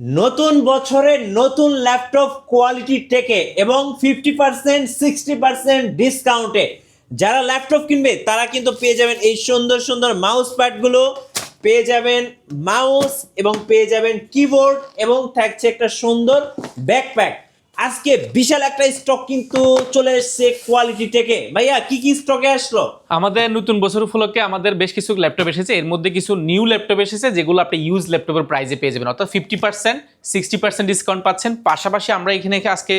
নতুন বছরে নতুন ল্যাপটপ কোয়ালিটি টেকে এবং 50% 60% ডিসকাউন্টে যারা ল্যাপটপ কিনবে তারা কিন্তু পেয়ে যাবেন এই সুন্দর সুন্দর মাউস প্যাডগুলো, পেয়ে যাবেন মাউস এবং পেয়ে যাবেন কিবোর্ড এবং থাকছে একটা সুন্দর ব্যাকপ্যাক। আজকে বিশাল একটা স্টক কিন্তু চলে এসেছে কোয়ালিটি টেকে। ভাইয়া কি কি স্টকে আসলো? আমাদের নতুন বছর উপলক্ষে আমাদের বেশ কিছু ল্যাপটপ এসেছে, এর মধ্যে কিছু নিউ ল্যাপটপ এসেছে যেগুলো আপনি ইউজ ল্যাপটপের প্রাইসে পেয়ে যাবেন, অর্থাৎ 50% 60% ডিসকাউন্ট পাচ্ছেন। পাশাপাশি আমরা এখানে আজকে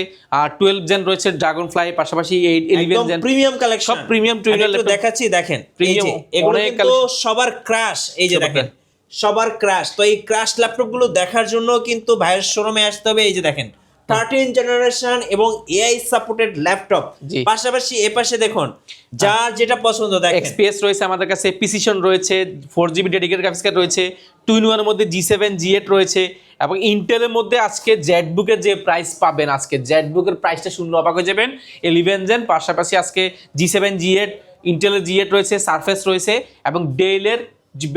12 জেন রয়েছে ড্রাগন ফ্লাই, পাশাপাশি 11 জেন প্রিমিয়াম কালেকশন, সব প্রিমিয়াম ল্যাপটপ দেখাচ্ছি। দেখেন প্রিমিয়াম এগুলো কিন্তু সবার ক্রাশ, এই যে দেখেন সবার ক্রাশ। তো এই ক্রাশ ল্যাপটপ গুলো দেখার জন্য কিন্তু ভাইয়ের শোরুমে আসতে হবে। এই যে দেখেন 13 জেনারেশন এবং এআই সাপোর্টেড ল্যাপটপ। পাশাপাশি এ পাশে দেখুন যার যেটা পছন্দ, দেখেন এক্সপিএস রয়েছে আমাদের কাছে, প্রিসিশন রয়েছে, 4GB ডেডিকেটেড গ্রাফিক্স কার্ড রয়েছে, 2-in-1 এর মধ্যে G7 G8 রয়েছে এবং ইন্টেলের মধ্যে আজকে জেটবুকের যে প্রাইস পাবেন, আজকে জেটবুকের প্রাইসটা শুনলে অবাক হয়ে যাবেন। 11 জেন, পাশাপাশি আজকে G7 G8, ইন্টেলের G8 রয়েছে, সারফেস রয়েছে এবং ডেলের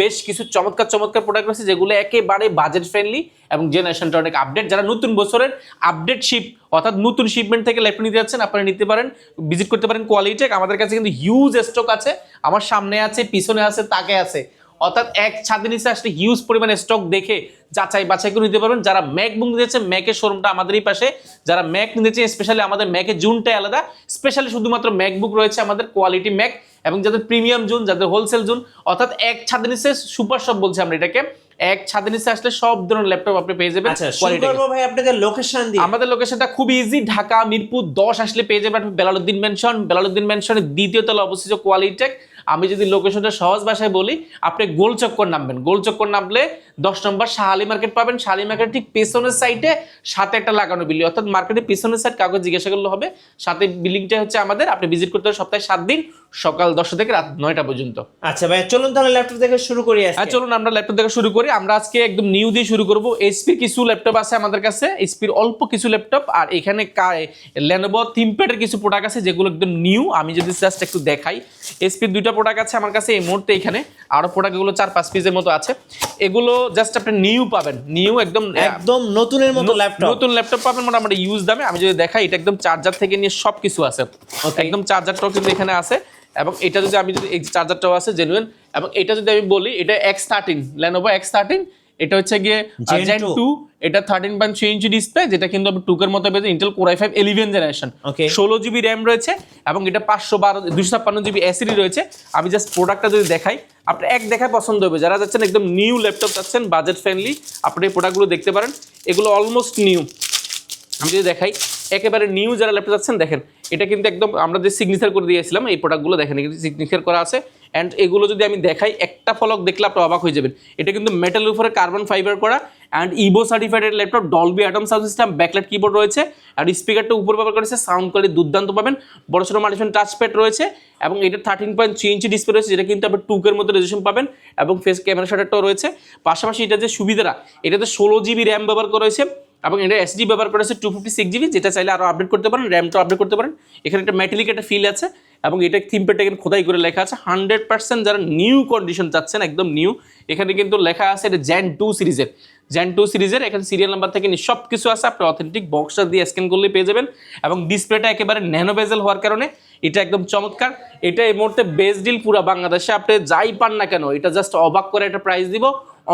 বেশ কিছু চমৎকার চমৎকার প্রোডাক্ট রয়েছে যেগুলো একেবারে বাজেট ফ্রেন্ডলি এবং জেনারেশনটা অনেক আপডেট। যারা নতুন বছরের আপডেট শিপ অর্থাৎ নতুন শিপমেন্ট থেকে ল্যাপটপ নিতে যাচ্ছেন আপনারা নিতে পারেন, ভিজিট করতে পারেন কোয়ালিটি টেক। আমাদের কাছে কিন্তু হিউজ স্টক আছে, আমার সামনে আছে, পিছনে আছে, তাকে আছে, অর্থাৎ এক ছাদের নিচে আসলে হিউজ পরিমাণে স্টক দেখে যাচাই বাছাই করে নিতে পারবেন। যারা ম্যাকবুক নিতে চাচ্ছেন, ম্যাকের শোরুমটা আমাদেরই পাশে। যারা ম্যাক নিতে চান, স্পেশালি আমাদের ম্যাকের জোনটাই আলাদা, স্পেশালি শুধুমাত্র ম্যাকবুক রয়েছে আমাদের কোয়ালিটি ম্যাক। এবং যাদের প্রিমিয়াম জোন, যাদের হোলসেল জোন, অর্থাৎ এক ছাদের নিচে সুপার শপ বলছি আমরা এটাকে, এক ছাদের নিচে আসলে সব ধরনের ল্যাপটপ আপনি পেয়ে যাবেন। ভাই আপনাদের লোকেশন দিয়ে, আমাদের লোকেশনটা খুব ইজি, ঢাকা মিরপুর 10 আসলে পেয়ে যাবেন আপনি বেলালউদ্দিন মেনশন। বেলালউদ্দিন মেনশনের দ্বিতীয় তলা অবস্থিত কোয়ালিটি টেক। আমি যদি লোকেশনটা সহজ ভাষায় বলি, আপনি গোল চক্কর নামবেন, গোল চক্কর নামলে 10 নম্বর শাহালি মার্কেট পাবেন। শাহালি মার্কেট ঠিক পেছনের সাইডে সাথে একটা লাগানো বিল্ডিং, অর্থাৎ মার্কেটের পেছনের সাইড কাউকে জিজ্ঞাসা করলে হবে। সাথে বিল্ডিংটা হচ্ছে আমাদের, আপনি ভিজিট করতে হবে সপ্তাহে 7 দিন, সকাল 10টা থেকে রাত 9টা পর্যন্ত। আচ্ছা ভাই চলুন তাহলে ল্যাপটপ দেখে শুরু করি। হ্যাঁ চলুন আমরা ল্যাপটপ দেখে শুরু করি। আমরা আজকে একদম নিউ দিয়ে শুরু করব। এইচপির কিছু ল্যাপটপ আছে আমাদের কাছে, এইচপির অল্প কিছু ল্যাপটপ, আর এখানে লেনোভো থিংকপ্যাডের কিছু প্রোডাক্ট আছে যেগুলো একদম নিউ। আমি যদি জাস্ট একটু দেখাই, এইচপির 2টা প্রোডাক্ট আছে আমার কাছে এই মুহূর্তে, এখানে আরো প্রোডাক্ট এগুলো 4-5 পিসের মতো আছে। এগুলো জাস্ট আপনি নিউ পাবেন, নিউ একদম একদম নতুনের মতো ল্যাপটপ, নতুন ল্যাপটপ পাবেন মোটামুটি ইউজ দামে। আমি যদি দেখাই, এটা একদম চার্জার থেকে নিয়ে সব কিছু আছে, একদম চার্জারটাও কিন্তু এখানে আছে। এবং এটা যদি আমি যদি এই চার্জারটাও আছে জেনুইন। এবং এটা যদি আমি বলি, এটা X13 Lenovo X13, এটা হচ্ছে গিয়ে Gen 2, এটা 13.3 ইঞ্চি ডিসপ্লে, যেটা কিন্তু আপনি টুকের মতো পেয়েছেন। Intel Core i5 11 generation, 16GB RAM রয়েছে এবং এটা 256GB এসএসডি রয়েছে। আমি জাস্ট প্রোডাক্টটা যদি দেখাই, আপনি এক দেখায় পছন্দ হবে। যারা যাচ্ছেন একদম নিউ ল্যাপটপ চাচ্ছেন, বাজেট ফ্রেন্ডলি, আপনি এই প্রোডাক্টগুলো দেখতে পারেন। এগুলো অলমোস্ট নিউ। আমি যদি দেখাই একেবারে নিউ যারা ল্যাপটপ চাচ্ছেন, দেখেন এটা কিন্তু একদম আমরা যে সিগনেচার করে দিয়েছিলাম এই প্রোডাক্টগুলো, দেখেন এখানে সিগনেচার করা আছে। অ্যান্ড এগুলো যদি আমি দেখাই, একটা ফলক দেখলে আপনি অবাক হয়ে যাবেন। এটা কিন্তু মেটালের উপরে কার্বন ফাইবার করা and Ivo certified laptop, Dolby atom sound system, backlight keyboard রয়েছে আর স্পিকারটা উপর ব্যবহার করেছে, সাউন্ড কোয়ালিটি দুর্দান্ত পাবেন। বড় ছোটো মাল্টিফান টাচপ্যাড রয়েছে এবং এটা 13.3 ইঞ্চি ডিসপ্লে রয়েছে, যেটা কিন্তু আপনি টুকের মধ্যে রেজুলেশন পাবেন এবং ফেস ক্যামেরা শাটারটাও রয়েছে। পাশাপাশি এটা যে সুবিধাটা, এটাতে 16GB র্যাম ব্যবহার করা হয়েছে এবং এটা এসডি ব্যবহার করেছে 256GB, যেটা চাইলে আরও আপডেট করতে পারেন, র্যামটাও আপডেট করতে পারেন। এখানে একটা মেটালিক একটা ফিল আছে এবং এটা থিমপ্যাডটা এখানে খোদাই করে লেখা আছে 100%। যারা নিউ কন্ডিশন চাচ্ছেন, একদম নিউ, এখানে কিন্তু লেখা আছে এটা Gen 2 সিরিজের। এখানে সিরিয়াল নাম্বার থেকে সব কিছু আছে, আপনি অথেন্টিক বক্সটা দিয়ে স্ক্যান করলে পেয়ে যাবেন। এবং ডিসপ্লেটা একেবারে ন্যানো বেজেল হওয়ার কারণে এটা একদম চমৎকার। এটা এই মুহূর্তে বেস্ট ডিল পুরো বাংলাদেশে, আপনি যাই পান না কেন, এটা জাস্ট অবাক করে একটা প্রাইস দিব,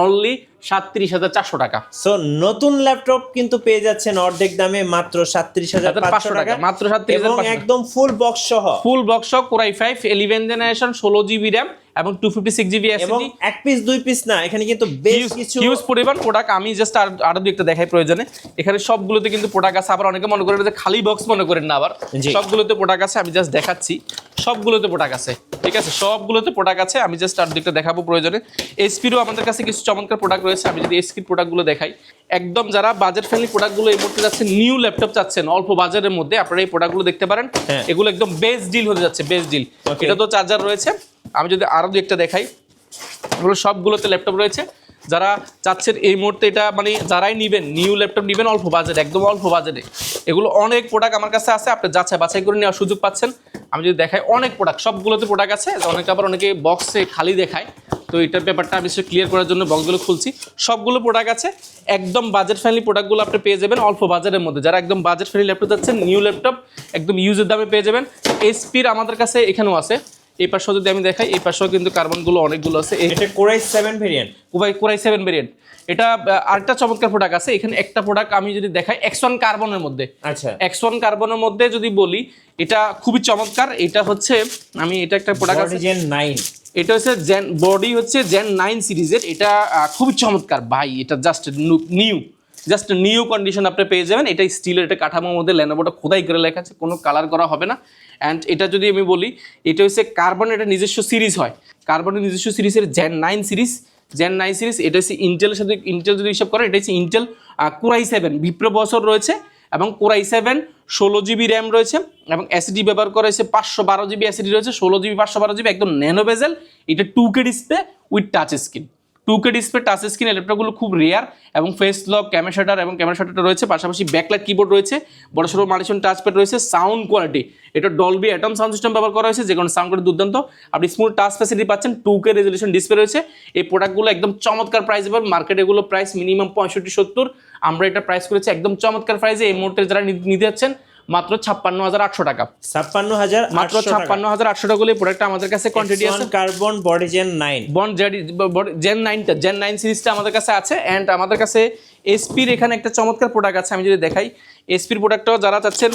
অনলি 37,400 টাকা। সো নতুন ল্যাপটপ কিন্তু পেয়ে যাচ্ছেন অর্ধেক দামে, মাত্র 37,500 টাকা, মাত্র 37,500, একদম ফুল বক্স সহ Core i5 11 generation, 16GB RAM এবং 256GB এসএসডি। এক পিস দুই পিস না, এখানে কিন্তু বেশ কিছু হিউজ পরিমাণ প্রোডাক্ট। আমি জাস্ট আরো একটা দেখাই প্রয়োজনে, এখানে সবগুলোতে কিন্তু প্রোডাক্ট আছে। আবার অনেকে মনে করেন যে খালি বক্স মনে করেন না, আবার সবগুলোতে প্রোডাক্ট আছে। আমি জাস্ট দেখাচ্ছি, সবগুলোতে প্রোডাক্ট আছে, ঠিক আছে, সবগুলোতে প্রোডাক্ট আছে। আমি জাস্ট আরো একটা দেখাবো প্রয়োজনে। এইচপিরও আমাদের কাছে কিছু চমৎকার প্রোডাক্ট রয়েছে। আমি যদি এইচপির প্রোডাক্টগুলো দেখাই, একদম যারা বাজেট ফ্রেন্ডলি প্রোডাক্টগুলো এই মুহূর্তে যাচ্ছে, নিউ ল্যাপটপ চাচ্ছেন অল্প বাজারের মধ্যে, আপনারা এই প্রোডাক্টগুলো দেখতে পারেন। এগুলো একদম বেস্ট ডিল হতে যাচ্ছে, বেস্ট ডিল। এটা তো চার্জার রয়েছে। আমি যদি আরো একটা দেখাই, এগুলো সবগুলোতে ল্যাপটপ রয়েছে। যারা চাচ্ছেন এই মুহূর্তে এটা মানে যারাই নেবেন, নিউ ল্যাপটপ নেবেন অল্প বাজেট, একদম অল্প বাজেটে, এগুলো অনেক প্রোডাক্ট আমার কাছে আছে, আপনি যাচাই বাছাই করে নেওয়ার সুযোগ পাচ্ছেন। আমি যদি দেখাই, অনেক প্রোডাক্ট, সবগুলোতে প্রোডাক্ট আছে। অনেকে আবার অনেকে বক্সে খালি দেখায়, তো এটার ব্যাপারটা আমি ক্লিয়ার করার জন্য বক্সগুলো খুলছি। সবগুলো প্রোডাক্ট আছে, একদম বাজেট ফ্রেন্ডলি প্রোডাক্টগুলো আপনি পেয়ে যাবেন অল্প বাজারের মধ্যে। যারা একদম বাজেট ফ্রেন্ডলি ল্যাপটপ যাচ্ছেন, নিউ ল্যাপটপ একদম ইউজের দামে পেয়ে যাবেন। এসপির আমাদের কাছে এখানেও আছে, এই পাশেও যদি আমি দেখাই, এই পাশেও কিন্তু কার্বনগুলো অনেকগুলো আছে। এটা কোরাই 7 ভেরিয়েন্ট, কোরাই 7 ভেরিয়েন্ট। এটা আরেকটা চমৎকার প্রোডাক্ট আছে এখানে, একটা প্রোডাক্ট আমি যদি দেখাই X1 কার্বনের মধ্যে। আচ্ছা, X1 কার্বনের মধ্যে যদি বলি, এটা খুবই চমৎকার। এটা হচ্ছে আমি এটা একটা প্রোডাক্ট আছে জেন 9, এটা হচ্ছে জেন বডি হচ্ছে জেন 9 সিরিজের। এটা খুবই চমৎকার ভাই, এটা জাস্ট নিউ কন্ডিশন আপনি পেয়ে যাবেন। এটা স্টিলের, এটা কাঠামোর মধ্যে লেনোভোটা খোদাই করে লেখা আছে, কোনো কালার করা হবে না। অ্যান্ড এটা যদি আমি বলি, এটা হচ্ছে কার্বনের এটা নিজস্ব সিরিজ হয়, কার্বনের নিজস্ব সিরিজের জেন 9 সিরিজ। এটা হচ্ছে ইন্টেলের সাথে, ইন্টেল যদি হিসাব করে এটা হচ্ছে ইন্টেল কোরাই 7 বিপ্রো বছর রয়েছে, এবং কোরাই 7 16 GB র্যাম রয়েছে, এবং এসএসডি ব্যবহার করা হয়েছে 512 GB এসএসডি রয়েছে, 16 GB 512 GB একদম ন্যানো বেজেল। এটা 2K display with touch screen. 2K display touch screen ল্যাপটপগুলো খুব রেয়ার, এবং ফেস লক, ক্যামেরা শাটার এবং ক্যামেরা শাটারটা রয়েছে, পাশাপাশি ব্যাকলাইট কিবোর্ড রয়েছে, বড়সড় মাল্টিশন টাচপ্যাড রয়েছে। সাউন্ড কোয়ালিটি এটা ডলবি অ্যাটম সাউন্ড সিস্টেম ব্যবহার করা হয়েছে, যে কোনো সাউন্ড কোয়ালিটি দুর্দান্ত। আপনি স্মুথ টাচ ফ্যাসিলিটি পাচ্ছেন, 2K রেজলিউশন ডিসপ্লে রয়েছে। এই প্রোডাক্টগুলো একদম চমৎকার প্রাইস পাবেন, মার্কেটে এগুলো প্রাইস মিনিমাম 65-70, আমরা এটা প্রাইস করেছি একদম চমৎকার প্রাইসে। এই মুহূর্তে যারা নিতে যাচ্ছেন মাত্র 56,800 টাকা, 56,800, মাত্র 56,800 টাকা হলে প্রোডাক্ট আমাদের কাছে কোয়ান্টিটি আছে। কার্বন বডি জেন 9, জেন 9 সিরিজটা আমাদের কাছে আছে। অ্যান্ড আমাদের কাছে এসপির এখানে একটা চমৎকার প্রোডাক্ট আছে, আমি যদি দেখাই এসপির প্রোডাক্টটাও যারা চাচ্ছেন,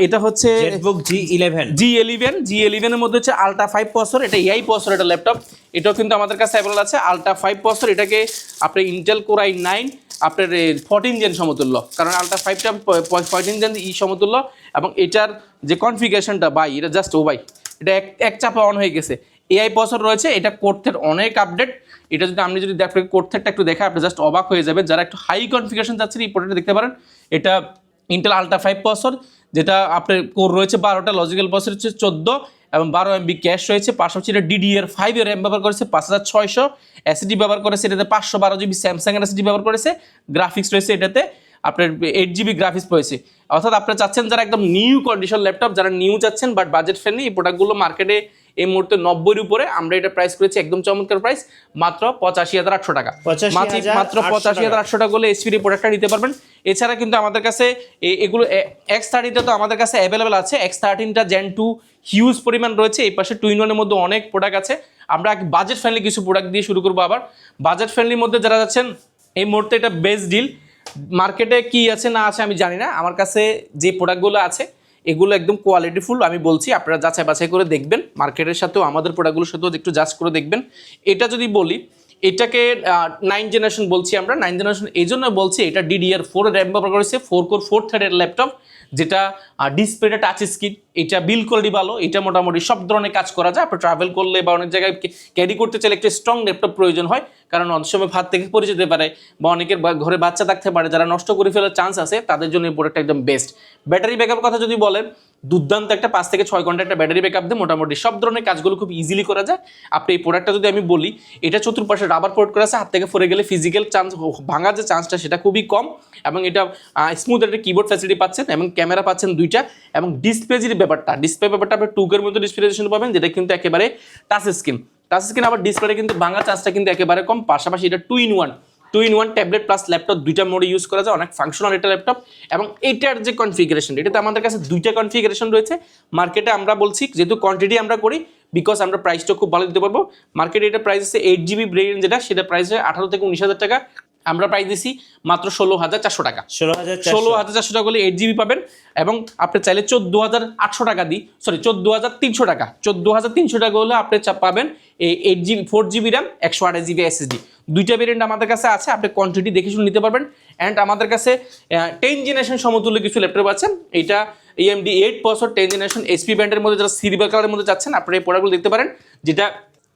এটা হচ্ছে জেটবুক G11 এর মধ্যে হচ্ছে আলট্রা 5 প্রসেসর, এটা এআই প্রসেসর এটা ল্যাপটপ, এটাও কিন্তু আমাদের কাছে অ্যাভেলেবল আছে। আলট্রা 5 প্রসেসর, এটাকে আপনি ইন্টেল কোরাই 9 আপনার 14 জেন সমতুল্য, কারণ আলট্রা 5টা 14 জেন সমতুল্য। এবং এটার যে কনফিগারেশনটা ভাই, এটা জাস্ট ভাই, এটা এক চাপে অন হয়ে গেছে। এআই প্রসেসর রয়েছে, এটা কোর থ্রেড অনেক আপডেট। এটা যদি আপনি যদি দেখেন কোর থ্রেডটা একটু দেখা, আপনি জাস্ট অবাক হয়ে যাবেন। যারা একটু হাই কনফিগারেশন যাচ্ছেন এই প্রোডাক্টটা দেখতে পারেন। এটা ইন্টেল আলট্রা 5 প্রসেসর, যেটা আপনার কোর রয়েছে 12টা, লজিক্যাল প্রসেসর হচ্ছে 14, এবং 12 MB ক্যাশ রয়েছে। পাশাপাশি এটা DDR5 এর র্যাম ব্যবহার করেছে, 5600 এসএসডি ব্যবহার করেছে, এটাতে 512 GB স্যামসাং এর এসএসডি ব্যবহার করেছে। গ্রাফিক্স রয়েছে এটাতে আপনার 8 GB গ্রাফিক্স রয়েছে। অর্থাৎ আপনারা চাচ্ছেন যারা একদম নিউ কন্ডিশন ল্যাপটপ, যারা নিউ চাচ্ছেন বাট বাজেট ফ্রেন্ডলি, এই প্রোডাক্টগুলো মার্কেটে এই মুহূর্তে 90-এর উপরে। আমরা এটা প্রাইস করেছি একদম চমৎকার প্রাইস, মাত্র 85,800 টাকা। মাত্র 85,800 টাকা হলে এসপির এই প্রোডাক্টটা নিতে পারবেন। এছাড়া কিন্তু আমাদের কাছে এগুলো X30টা তো আমাদের কাছে অ্যাভেলেবেল আছে। X13টা জেন 2 হিউজ পরিমাণ রয়েছে। এই পাশে 2-in-1 এর মধ্যে অনেক প্রোডাক্ট আছে। আমরা বাজেট ফ্রেন্ডলি কিছু প্রোডাক্ট দিয়ে শুরু করবো। আবার বাজেট ফ্রেন্ডলির মধ্যে যারা যাচ্ছেন, এই মুহূর্তে এটা বেস্ট ডিল। মার্কেটে কি আছে না আছে আমি জানি না, আমার কাছে যে প্রোডাক্টগুলো আছে এগুলো একদম কোয়ালিটিফুল। আমি বলছি আপনারা যাচাই বাছাই করে দেখবেন, মার্কেটের সাথেও আমাদের প্রোডাক্টগুলোর সাথেও একটু জাজ করে দেখবেন। এটা যদি বলি, এটাকে 9 জেনারেশন বলছি আমরা। 9 জেনারেশন এই জন্য বলছি, এটা DDR4 র্যাম ব্যবহার করেছে, 4 কোর 4 থ্রেডের ল্যাপটপ, যেটা ডিসপ্লেটা টাচ স্ক্রিন, এটা বিল কোয়ালিটি ভালো, এটা মোটামুটি সব ধরনের কাজ করা যায়। আপনি ট্রাভেল করলে বা অনেক জায়গায় ক্যারি করতে চাইলে একটা স্ট্রং ল্যাপটপ প্রয়োজন হয়, কারণ অনেক সময় ভাত থেকে পড়ে যেতে পারে, বা অনেকের ঘরে বাচ্চা থাকতে পারে, যারা নষ্ট করে ফেলার চান্স আছে, তাদের জন্য এই প্রোডাক্টটা একদম বেস্ট। ব্যাটারি ব্যাকআপ কথা যদি বলেন, দুর্দান্ত একটা 5 থেকে 6 ঘন্টা একটা ব্যাটারি ব্যাকআপ দিয়ে মোটামুটি সব ধরনের কাজগুলো খুব ইজিলি করা যায়। আপনি এই প্রোডাক্টটা যদি আমি বলি, এটা চতুর্পাশে রাবার পোর্ট করা আছে, হাত থেকে পড়ে গেলে ফিজিক্যাল চান্স ভাঙার যে চান্সটা সেটা খুবই কম, এবং এটা স্মুথ একটা কিবোর্ড ফ্যাসিলিটি পাচ্ছেন, এবং ক্যামেরা পাচ্ছেন 2টা, এবং ডিসপ্লে যে ব্যাপারটা আপনি 2K-র মধ্যে ডিসপ্লেশন পাবেন, যেটা কিন্তু একেবারে টাচ স্ক্রিন। আবার ডিসপ্লে কিন্তু ভাঙার চান্সটা কিন্তু একেবারে কম। পাশাপাশি এটা 2-in-1 ট্যাবলেট প্লাস ল্যাপটপ, 2টা মোডে ইউজ করা যায়, অনেক ফাংশনাল এটা ল্যাপটপ। এবং এটার যে কনফিগারেশন, এটাতে আমাদের কাছে 2টা কনফিগারেশন রয়েছে। মার্কেটে আমরা বলছি, যেহেতু কোয়ান্টিটি আমরা করি, বিকজ আমরা প্রাইসটা খুব ভালো দিতে পারবো। মার্কেটে এটা প্রাইস আছে 8 GB ভেরিয়েন্ট, যেটা সেটা প্রাইস হয় 18 থেকে 19,000 টাকা। আমরা প্রাইস দিছি মাত্র 16,400 টাকা। 16,400 টাকা হলে 8 GB পাবেন, এবং আপনি চাইলে 14,800 টাকা দিই, 14,300 টাকা, 14,300 টাকা হলে আপনি পাবেন এই 8 GB 4 GB RAM 128 GB SSD. 2টা ভেরিয়েন্ট আমাদের কাছে আছে, আপনি কোয়ান্টিটি দেখে শুনে নিতে পারবেন। অ্যান্ড আমাদের কাছে 10 জেনারেশন সমতুল্য কিছু ল্যাপটপ আছেন। এইটা AMD 8 প্রসেসর 10 জেনারেশন SP ব্যান্ডের মধ্যে, যারা সিলভার কালারের মধ্যে যাচ্ছেন, আপনারা এই প্রোডাক্টগুলো দেখতে পারেন, যেটা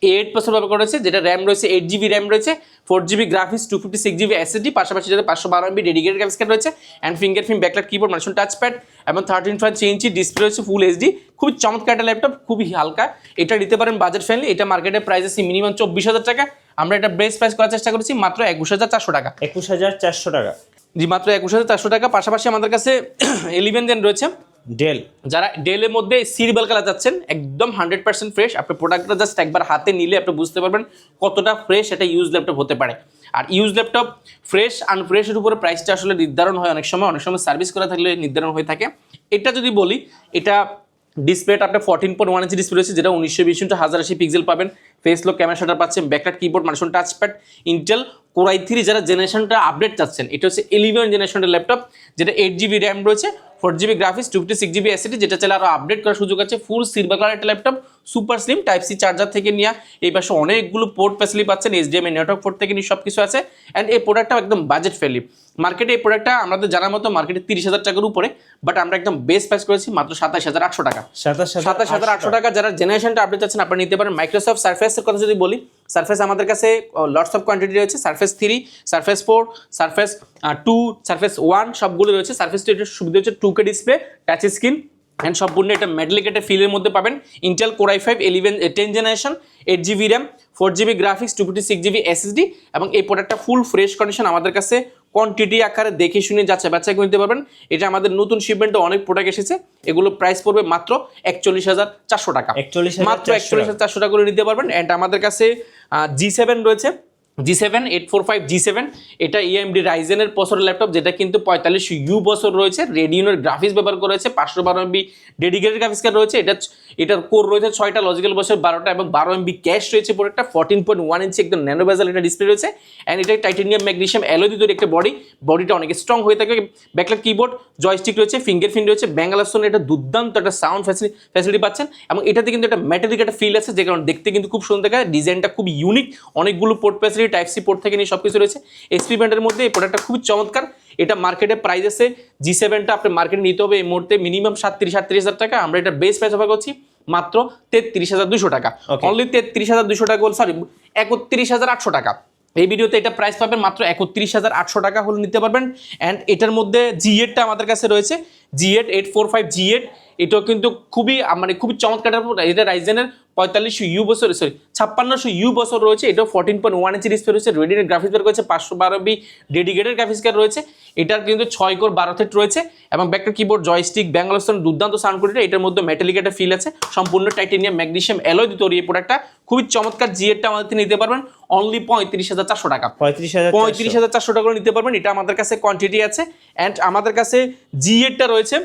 8 প্রসেসর ব্যবহার করেছে, যেটা র্যাম রয়েছে 8 GB র্যাম রয়েছে, 4 GB গ্রাফিক্স, 256 GB এসএসডি, পাশাপাশি যেটা 512 MB ডেডিকেটেড গ্রাফিক্স কার্ড রয়েছে, অ্যান্ড ফিঙ্গারপ্রিন্ট ব্যাকলাইট কিবোর্ড, মাল্টিশন টাচপ্যাড, এবং 13.3 ইঞ্চি ডিসপ্লে রয়েছে, ফুল HD। খুবই চমৎকার একটা ল্যাপটপ, খুবই হালকা। এটা নিতে পারেন বাজেট ফ্রেন্ডলি। এটা মার্কেটের প্রাইস আছে মিনিমাম 24,000 টাকা। আমরা এটা বেস্ট প্রাইস করার চেষ্টা করেছি মাত্র 21,400 টাকা। 21,400 টাকা, জি, মাত্র 21,400 টাকা। পাশাপাশি আমাদের কাছে 11 জেন রয়েছে, ডেল, যারা ডেলের মধ্যে সিলভার কালার যাচ্ছেন একদম 100% ফ্রেশ, আপনি প্রোডাক্টটা জাস্ট একবার হাতে নিলে আপনি বুঝতে পারবেন কতটা ফ্রেশ এটা ইউজ ল্যাপটপ হতে পারে। আর ইউজ ল্যাপটপ ফ্রেশ আনফ্রেশের উপরে প্রাইসটা আসলে নির্ধারণ হয় অনেক সময় সার্ভিস করা থাকলে নির্ধারণ হয়ে থাকে। এটা যদি বলি, এটা ডিসপ্লেটা আপনার 14.1 ইঞ্চি ডিসপ্লে রয়েছে, যেটা 1920x1080 পিক্সেল পাবেন। ফেস লক ক্যামেরা শাটার পাচ্ছেন, ব্যাকলাইট কিবোর্ড, মানুষজন টাচপ্যাড, ইন্টেল কোর i3 যারা জেনারেশনটা আপডেট চাচ্ছেন, এটা হচ্ছে 11 জেনারেশনের ল্যাপটপ, যেটা 8GB র্যাম রয়েছে, 4GB গ্রাফিক্স, 256GB SSD, যেটা চাইলে আরও আপডেট করার সুযোগ আছে। ফুল সিলভার কালার একটা laptop, super slim, type C charger থেকে নিয়ে এই পাশে অনেকগুলো পোর্ট ফ্যাসিলিটি পাচ্ছেন, HDMI নেটওয়ার্ক পোর্ট থেকে নিয়ে সব কিছু আছে। অ্যান্ড এই প্রোডাক্টটাও একদম বাজেট ফ্রেন্ডলি। মার্কেটে এই প্রোডাক্টটা আমাদের জানার মতো মার্কেটে 30,000 টাকার উপরে, বাট আমরা একদম বেস্ট প্রাইস করেছি মাত্র 27,800 টাকা। 27,800 টাকা যারা জেনারেশনটা আপডেট চাচ্ছেন আপনারা নিতে পারেন। মাইক্রোসফট সারফেসের কথা যদি বলি, সারফেস আমাদের কাছে লটস অফ কোয়ান্টিটি রয়েছে, সারফেস 3, সারফেস 4, সারফেস 2, সারফেস 1 সবগুলো রয়েছে। সারফেস 2 এর সুবিধা হচ্ছে 2K display, touch screen, and সম্পূর্ণ এটা মেটালিক একটা ফিলের মধ্যে পাবেন। Intel core i5 10 generation, 8GB RAM, 4GB graphics, 256GB SSD, এবং এই প্রোডাক্টটা ফুল ফ্রেশ কন্ডিশন আমাদের কাছে কোয়ান্টিটি আকারে দেখে শুনে যাচ্ছে বাচ্চা করে নিতে পারবেন। এটা আমাদের নতুন শিপমেন্টে অনেক প্রোডাক্ট এসেছে, এগুলো প্রাইস পড়বে মাত্র 41,400 টাকা, মাত্র 41,400 টাকা করে নিতে পারবেন। অ্যান্ড আমাদের কাছে G7 রয়েছে, G7 845 G7, এটা AMD রাইজেনের প্রসেসর ল্যাপটপ, যেটা কিন্তু 45U প্রসেসর রয়েছে, রেডিয়নের গ্রাফিক্স ব্যবহার করেছে, 512MB ডেডিকেটেড গ্রাফিক্স কার্ড রয়েছে, এটার কোর রয়েছে 6টা, লজিক্যাল বসে 12টা, এবং 12MB ক্যাশ রয়েছে। প্রোডাক্টটা 14.1 ইঞ্চি একদম ন্যানো বেজেল এটা ডিসপ্লে রয়েছে। অ্যান্ড এটা টাইটানিয়াম ম্যাগনেসিয়াম অ্যালয় দিয়ে তৈরি একটা বডিটা অনেক স্ট্রং হয়ে থাকে। ব্যাকলাইট কিবোর্ড, জয়স্টিক রয়েছে, ফিঙ্গারপ্রিন্ট রয়েছে, ব্যাঙ্গালোর এটা দুর্দান্ত একটা সাউন্ড ফ্যাসিলিটি পাচ্ছেন, এবং এটাতে কিন্তু একটা মেটালিক একটা ফিল আছে, যে কারণে দেখতে কিন্তু খুব সুন্দর দেখায়। ডিজাইনটা খুব ইউনিক, অনেকগুলো port facility, type C port থেকে নিয়ে সব কিছু রয়েছে। এসপি ব্র্যান্ডের মধ্যে এই প্রোডাক্টটা খুবই চমৎকার। এটা মার্কেটে প্রাইস আছে, G7টা আপনি মার্কেটে নিতে হবে এই মুহূর্তে মিনিমাম 37,000 টাকা। আমরা এটা বেস্ট প্রাইস অফার করছি মাত্র 33,200 টাকা, অনলি 33,200 টাকা, সরি 31,800 টাকা। এই ভিডিওতে এটা প্রাইস পাবেন মাত্র 31,800 টাকা হলে নিতে পারবেন। অ্যান্ড এটার মধ্যে G8টা আমাদের কাছে রয়েছে, G8 845 G8, এটাও কিন্তু খুবই খুবই চমৎকার। এটা রাইজেনের 45U বছর, সরি 5600U বছর রয়েছে, এটাও 14.1 ইঞ্চি ডিসপ্লে রয়েছে, রেডিয়নের গ্রাফিক্স বের করেছে, 512MB ডেডিকেটেড গ্রাফিক্স কার্ড রয়েছে, এটার কিন্তু 6 কোর 12 থ্রেড রয়েছে, এবং ব্যাকলাইট কিবোর্ড, জয়স্টিক, ব্যাঙ্গালোর দুর্দান্ত সাউন্ড কোয়ালিটি, এটার মধ্যে মেটালিক একটা ফিল আছে, সম্পূর্ণ টাইটানিয়াম ম্যাগনেসিয়াম অ্যালয় দিয়ে তৈরি এই প্রোডাক্টটা খুবই চমৎকার। G8টা আমাদের নিতে পারবেন অনলি 35,400 টাকা, 35,400 টাকা করে নিতে পারবেন। এটা আমাদের কাছে কোয়ান্টিটি আছে। অ্যান্ড আমাদের কাছে G8টা রয়েছে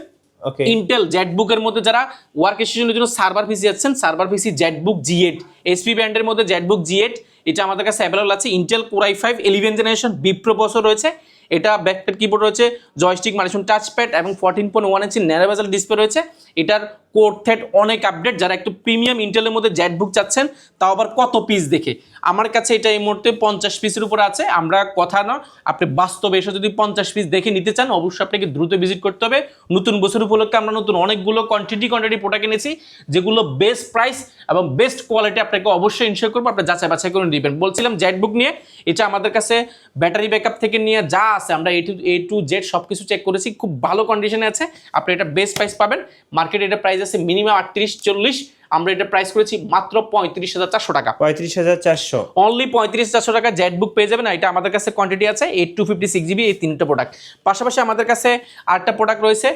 ইন্টেল জেটবুকের মধ্যে, যারা ওয়ার্ক স্টেশনের জন্য সার্ভার পিসি যাচ্ছেন, সার্ভার পিসি জেটবুক G8, এসপি ব্র্যান্ডের মধ্যে জেটবুক G8, এটা আমাদের কাছে অ্যাভেলেবল আছে। Intel core i5 11 generation Bipro processor রয়েছে, এটা ব্যাকপ্যাড কিবোর্ড রয়েছে, জয়স্টিক, মানুষজন টাচপ্যাড, এবং 14.1 ইঞ্চি ন্যারো বেজেল ডিসপ্লে রয়েছে। এটার কোর থ্রেড অনেক আপডেট, যারা একটু প্রিমিয়াম ইন্টেলের মধ্যে জেটবুক চাচ্ছেন, তাও আবার কত পিস দেখে, আমার কাছে এটা এই মুহূর্তে 50 পিসের উপরে আছে। আমরা কথা না, আপনি বাস্তবে এসে যদি 50 পিস দেখে নিতে চান, অবশ্যই আপনাকে দ্রুত ভিজিট করতে হবে। নতুন বছর উপলক্ষে আমরা নতুন অনেকগুলো কোয়ান্টিটি প্রোডাক্ট এনেছি, যেগুলো বেস্ট প্রাইস এবং বেস্ট কোয়ালিটি আপনাকে অবশ্যই ইনশিওর করবো, আপনি যাচাই বাছাই করে নেবেন। বলছিলাম জেটবুক নিয়ে, এটা আমাদের কাছে ব্যাটারি ব্যাকআপ থেকে নিয়ে যা আছে, আমরা A to Z সব কিছু চেক করেছি, খুব ভালো কন্ডিশনে আছে। আপনি এটা বেস্ট প্রাইস পাবেন। মার্কেটে এটা প্রাইস আছে মিনিমাম 38-40, আমরা এটা প্রাইস করেছি মাত্র 35,400 টাকা, 35,400, অনলি 35,400 টাকা জেটবুক পেয়ে যাবেন। এটা আমাদের কাছে কোয়ান্টিটি আছে 8 to 56GB, এই তিনটা প্রোডাক্ট। পাশাপাশি আমাদের কাছে আরেকটা প্রোডাক্ট রয়েছে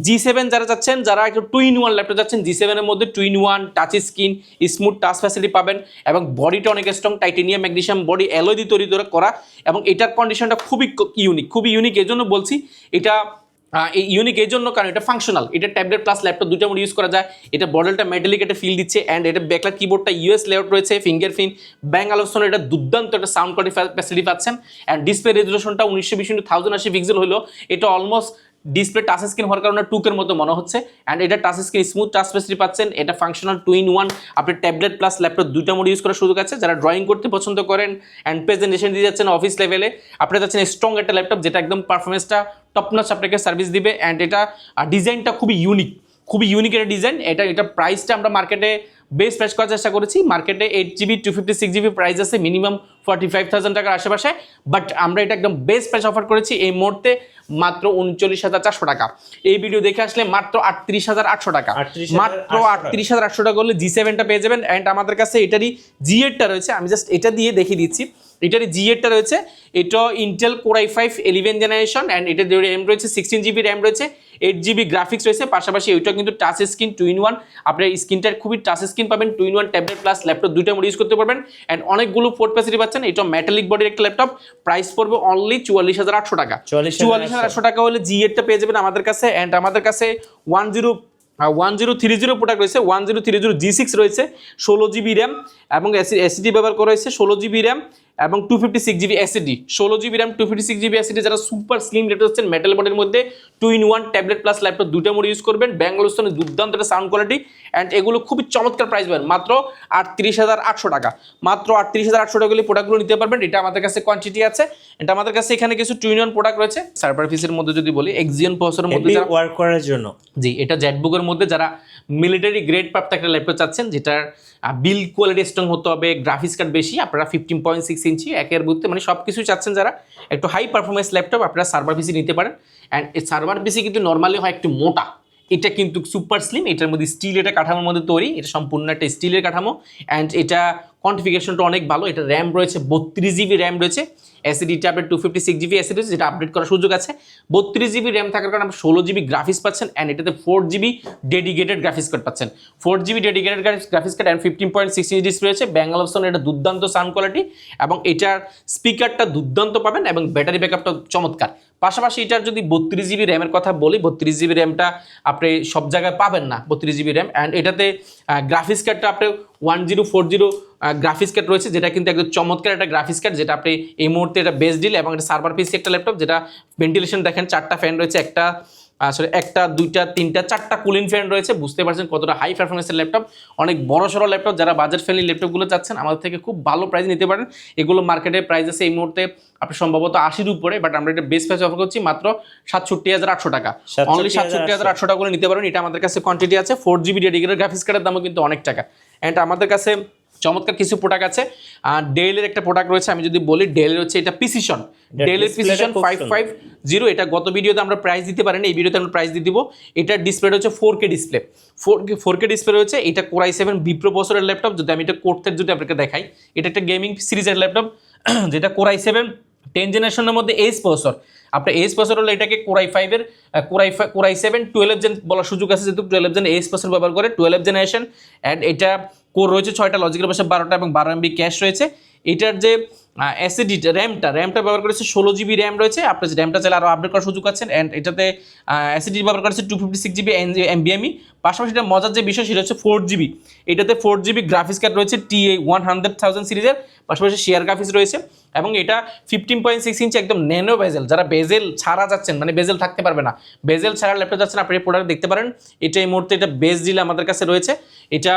G7 যারা চাচ্ছেন, যারা একটু 2-in-1 ল্যাপটপ যাচ্ছেন, G7 এর মধ্যে 2-in-1 touch screen, smooth touch facility পাবেন, এবং বডিটা অনেক strong, titanium magnesium body alloy দিয়ে তৈরি করা, এবং এটার কন্ডিশনটা খুবই ইউনিক। এই জন্য বলছি এটা ইউনিক এই জন্য, কারণ এটা ফাংশনাল, এটা ট্যাবলেট প্লাস ল্যাপটপ দুটো মোড ইউজ করা যায়। এটা বডেলটা মেটালিক একটা ফিল দিচ্ছে, অ্যান্ড এটা ব্যাকলাইট কিবোর্ডটা US লেআউট রয়েছে, ফিঙ্গারপ্রিন্ট, ব্যাঙ্গালোর এটা দুর্দান্ত একটা সাউন্ড কোয়ালিটি ফ্যাসিলিটি পাচ্ছেন। অ্যান্ড ডিসপ্লে রেজুলেশনটা 1920x1080 পিক্সেল হলো, এটা অলমোস্ট ডিসপ্লে টাচ স্ক্রিন হওয়ার কারণে 2K মতো মনে হচ্ছে। অ্যান্ড এটা touch screen smooth touch facility পাচ্ছেন, এটা ফাংশনাল 2-in-1, আপনি ট্যাবলেট প্লাস ল্যাপটপ দুইটা মোড ইউজ করার সুযোগ আছে। যারা ড্রয়িং করতে পছন্দ করেন অ্যান্ড প্রেজেন্টেশন দিয়ে যাচ্ছেন অফিস লেভেলে, আপনি যাচ্ছেন স্ট্রং একটা ল্যাপটপ, যেটা একদম পারফরমেন্সটা টপ নচ আপনাকে সার্ভিস দিবে। অ্যান্ড এটা ডিজাইনটা খুবই ইউনিক একটা ডিজাইন। এটা প্রাইসটা আমরা মার্কেটে বেস্ট প্রাইস করার চেষ্টা করেছি। মার্কেটে 8GB 256GB প্রাইস আছে মিনিমাম 45,000 টাকার আশেপাশে, বাট আমরা এটা একদম বেস্ট প্রাইস অফার করেছি এই মুহূর্তে মাত্র 39,400 টাকা। এই ভিডিও দেখে আসলে মাত্র 38,800 টাকা, মাত্র 38,800 টাকা করলে G7টা পেয়ে যাবেন। অ্যান্ড আমাদের কাছে এটারই G8টা রয়েছে, আমি জাস্ট এটা দিয়ে দেখিয়ে দিচ্ছি। এটার জি8টা রয়েছে, এটা Intel core i5 11 generation and এটার র্যাম রয়েছে 16 জিবি র্যাম রয়েছে, 8 জিবি গ্রাফিক্স রয়েছে, পাশাপাশি ওইটা কিন্তু টাচ স্ক্রিন 2-in-1, আপনার স্ক্রিনটার খুবই টাচ স্ক্রিন পাবেন, 2-in-1 ট্যাবলেট প্লাস ল্যাপটপ দুইটা মোড ইউজ করতে পারবেন অ্যান্ড অনেকগুলো পোর্ট ফ্যাসিলিটি পাচ্ছেন। এটা মেটালিক বডির একটা ল্যাপটপ, প্রাইস পড়বে অনলি 44,800 টাকা। 44,800 টাকা হলে জি8টা পেয়ে যাবেন আমাদের কাছে। অ্যান্ড আমাদের কাছে 1030 প্রোডাক্ট রয়েছে, 1030 G6 রয়েছে, 16 জিবি র্যাম এবং এসএসডি ব্যবহার করা হয়েছে, 16 জিবি র্যাম এবং 256 GB SSD, 16 GB RAM 256 GB SSD. যারা সুপার স্লিম ল্যাপটপ হচ্ছেন মেটাল বডির মধ্যে 2-in-1 ট্যাবলেট প্লাস ল্যাপটপ দুটো মোড ইউজ করবেন, ব্যাঙ্গালোর দুর্দান্ত একটা সাউন্ড কোয়ালিটি অ্যান্ড এগুলো খুবই চমৎকার প্রাইস পাবেন মাত্র 38,800 টাকা। মাত্র 38,800 টাকা হলে প্রোডাক্টগুলো নিতে পারবেন। এটা আমাদের কাছে কোয়ান্টিটি আছে। এটা আমাদের কাছে এখানে কিছু 2-in-1 প্রোডাক্ট রয়েছে। সার্ভার পিসির মধ্যে যদি বলি এক্সিয়ন প্রসেসরের মধ্যে ওয়ার্ক করার জন্য, জি এটা জেটবুকের মধ্যে যারা মিলিটারি গ্রেড প্রাপ্ত একটা ল্যাপটপ চাচ্ছেন যেটার বিল্ড কোয়ালিটি স্ট্রং হতে হবে, গ্রাফিক্স কার্ড বেশি, আপনারা 15.6 ইঞ্চি একের বুঝতে মানে সব কিছু চাচ্ছেন যারা একটু হাই পারফরমেন্স ল্যাপটপ, আপনারা সার্ভার পিসি নিতে পারেন। অ্যান্ড এই সার্ভার পিসি কিন্তু নর্মালি হয় একটু মোটা, এটা কিন্তু সুপার স্লিম, এটার মধ্যে স্টিল এটা কাঠামোর মধ্যে তৈরি, এটা সম্পূর্ণ একটা স্টিলের কাঠামো অ্যান্ড এটা কনফিগারেশনটা অনেক ভালো। এটা র্যাম রয়েছে 32 জিবি র্যাম রয়েছে, এসএসডিটা আপনার 256 জিবি এসএসডি রয়েছে যেটা আপডেট করার সুযোগ আছে। 32 জিবি র্যাম থাকার কারণে আপনি 16 জিবি গ্রাফিক্স পাচ্ছেন অ্যান্ড এটাতে 4 জিবি ডেডিকেটেড গ্রাফিক্স কার্ড পাচ্ছেন, 4 GB dedicated graphics card and 15.6 inch display রয়েছে, ব্যাঙ্গালোর এটা দুর্দান্ত সাউন্ড কোয়ালিটি এবং এটার স্পিকারটা দুর্দান্ত পাবেন এবং ব্যাটারি ব্যাকআপটা চমৎকার। পাশাপাশি এটার যদি 32 জিবি র্যামের কথা বলি, 32 জিবি র্যামটা আপনি সব জায়গায় পাবেন না, 32 জিবি র্যাম অ্যান্ড এটাতে গ্রাফিক্স কার্ডটা আপনি 1040 গ্রাফিক্স কার্ড রয়েছে যেটা কিন্তু একদম চমৎকার একটা গ্রাফিক্স কার্ড, যেটা আপনি এই মুহূর্তে এটা বেস্ট ডিল এবং এটা সার্ভার পিসি একটা ল্যাপটপ যেটা ভেন্টিলেশন দেখেন 4টা ফ্যান রয়েছে, একটা দুইটা তিনটা 4টা কুলিং ফ্যান রয়েছে, বুঝতে পারছেন কতটা হাই পারফরমেন্সের ল্যাপটপ, অনেক বড় সড়ো ল্যাপটপ। যারা বাজেট ফ্রেন্ডলি ল্যাপটপগুলো চাচ্ছেন আমাদের থেকে খুব ভালো প্রাইস নিতে পারেন। এগুলো মার্কেটে প্রাইস আছে এই মুহূর্তে আপনি সম্ভবত 80-র উপরে, বাট আমরা এটা বেস্ট প্রাইস অফার করছি মাত্র 67,800 টাকা, অনলি 67,800 টাকা করে নিতে পারেন। এটা আমাদের কাছে কোয়ান্টিটি আছে, 4 জিবি ডেডিকেটেড গ্রাফিক্স কার্ডের দামও কিন্তু অনেক টাকা। অ্যান্ড আমাদের কাছে চমৎকার কিছু প্রোডাক্ট আছে। ডেলের একটা প্রোডাক্ট রয়েছে, আমি যদি বলি ডেলের হচ্ছে এটা প্রিসিশন, ডেলের প্রিসিশন 550। এটা গত ভিডিওতে আমরা প্রাইস দিতে পারিনি, এই ভিডিওতে আমরা প্রাইস দিয়ে দিব। এটার ডিসপ্লে হচ্ছে 4K ডিসপ্লে, 4K ডিসপ্লে রয়েছে। এটা কোর i7 বিপ্রো প্রসেসরের ল্যাপটপ। যদি আমি এটা কোর্টের যদি আপনাকে দেখাই, এটা একটা গেমিং সিরিজের ল্যাপটপ যেটা কোর i7 10 জেনারেশনের মধ্যে এজ প্রসেসর। আপনার এজ প্রসেসর হলে এটাকে কোর i7 12 জেন বলার সুযোগ আছে, যেহেতু 12 জেন এজ প্রসেসর ব্যবহার করে 12 জেনারেশন অ্যান্ড এটা কোর রয়েছে 6টা, লজিক্যাল পাশে 12টা এবং 12 MB ক্যাশ রয়েছে। এটার যে এসএসডি র্যামটা ব্যবহার করেছে 16 জিবি র্যাম রয়েছে, আপনার র্যামটা চাইলে আরও আপডেট করার সুযোগ আছেন অ্যান্ড এটাতে এসএসডি ব্যবহার করেছে 256 জিবি NVMe। পাশাপাশি এটা মজার যে বিষয় সেটা হচ্ছে 4 জিবি, এটাতে 4 জিবি গ্রাফিক্স কার্ড রয়েছে TA 100,000 সিরিজের, পাশাপাশি শেয়ার গ্রাফিক্স রয়েছে এবং এটা 15.6 ইঞ্চি একদম ন্যানো বেজেল। যারা বেজেল ছাড়া যাচ্ছেন মানে বেজেল থাকতে পারবে না, বেজেল ছাড়া ল্যাপটপ যাচ্ছেন, আপনি এই প্রোডাক্ট দেখতে পারেন। এটা এই মুহূর্তে এটা বেস্ট ডিল আমাদের কাছে রয়েছে। এটা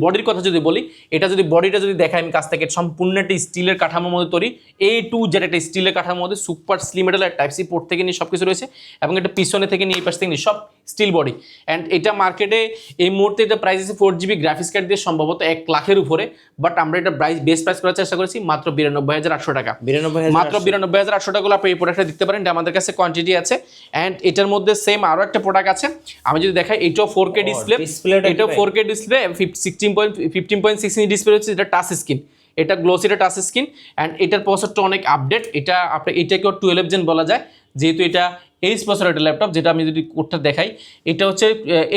বডির কথা যদি বলি, এটা যদি বডিটা যদি দেখাই আমি কাছ থেকে, সম্পূর্ণ একটা স্টিলের কাঠামোর মধ্যে তৈরি, A2 যেটা একটা স্টিলের কাঠামোর মধ্যে super slim metal type C port থেকে নিয়ে সব কিছু রয়েছে এবং এটা পিছনে থেকে নিয়ে এই পাশ থেকে নিয়ে সব স্টিল বডি অ্যান্ড এটা মার্কেটে এই মুহূর্তে এটা প্রাইস আছে 4 জিবি গ্রাফিক্স কার্ড দিয়ে সম্ভবত 1 লাখের উপরে, বাট আমরা এটা বেস্ট প্রাইস করার চেষ্টা করেছি মাত্র 92,800 টাকা, মাত্র 92,800 টাকা আপনি এই প্রোডাক্টটা দিতে পারেন। এটা আমাদের কাছে কোয়ান্টিটি আছে অ্যান্ড এটার মধ্যে সেম আরও একটা প্রোডাক্ট আছে, আমি যদি দেখাই এটাও 4K ডিসপ্লে, এটাও 4K ডিসপ্লে 15.6 ইঞ্চি ডিসপ্লে হচ্ছে, যেটা টাচ স্ক্রিন, এটা গ্লোসিটা টাচ স্ক্রিন অ্যান্ড এটার প্রসেসরটা অনেক আপডেট। এটা আপনার এটাকেও 12 জেন বলা যায়, যেহেতু এটা এইচ প্রসেসর একটা ল্যাপটপ। যেটা আমি যদি কোডটা দেখাই, এটা হচ্ছে